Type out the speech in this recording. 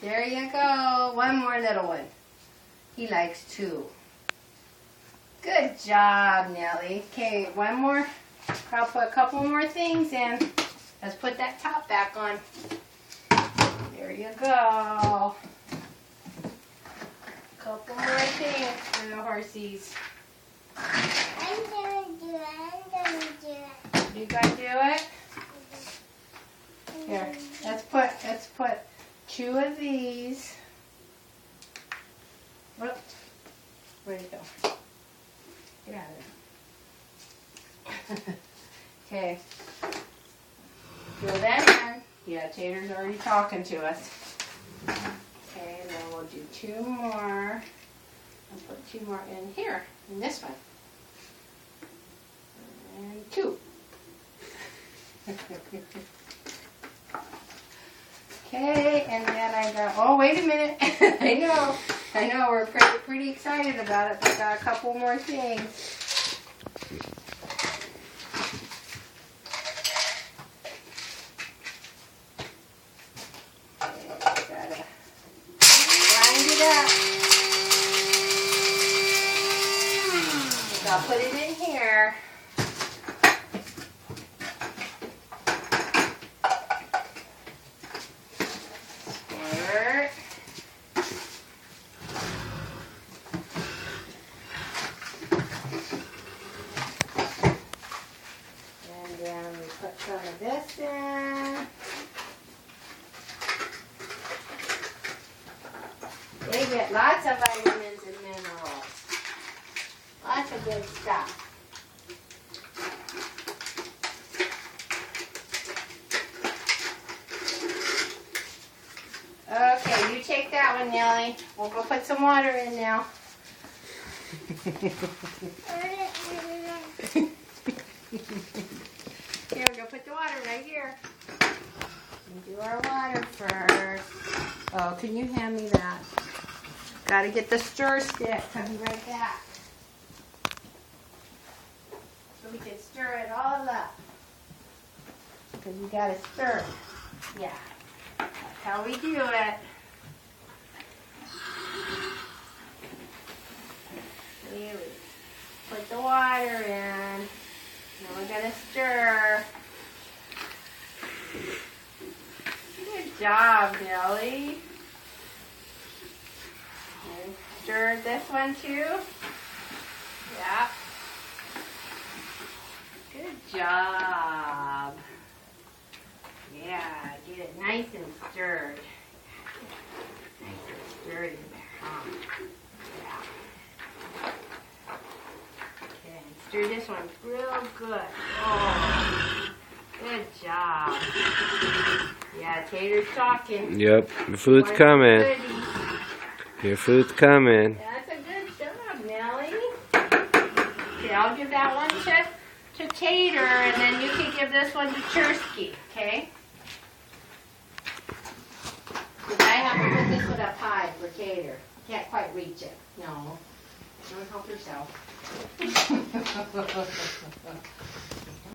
There you go. One more little one. He likes 2. Good job, Nellie. Okay, one more. I'll put a couple more things in. Let's put that top back on. There you go. Couple more things for the horsies. I'm gonna do it. You gonna do it? Here, let's put 2 of these. Whoop. Where'd it go? Get out of there. Okay. Fill that in. Yeah, Tater's already talking to us. Okay, and then we'll do 2 more. I'll put 2 more in here, in this one. And 2. Okay, and then I got, oh, wait a minute. I know, we're pretty excited about it, but I got a couple more things. Gotta grind it up. So I'll put it in here. Put some of this in. They get lots of vitamins and minerals. Lots of good stuff. Okay, you take that one, Nellie. We'll go put some water in now. Here, we're going to put the water right here. We'll do our water first. Oh, can you hand me that? Got to get the stir stick. I'll be right back. So we can stir it all up. Because you got to stir it. Yeah. That's how we do it. Here we put the water in. Now we're going to stir. Good job, Nellie. And stir this one too. Yeah. Good job. Yeah, get it nice and stirred. Nice and stirred in there, huh? Yeah. Stir this one real good. Oh, good job. Yeah, Tater's talking. Yep, your food's coming. Your food's coming. That's a good job, Nellie. Okay, I'll give that one to Tater, and then you can give this one to Chersky, okay? Because I have to put this one up high for Tater. Can't quite reach it. No. Don't help yourself.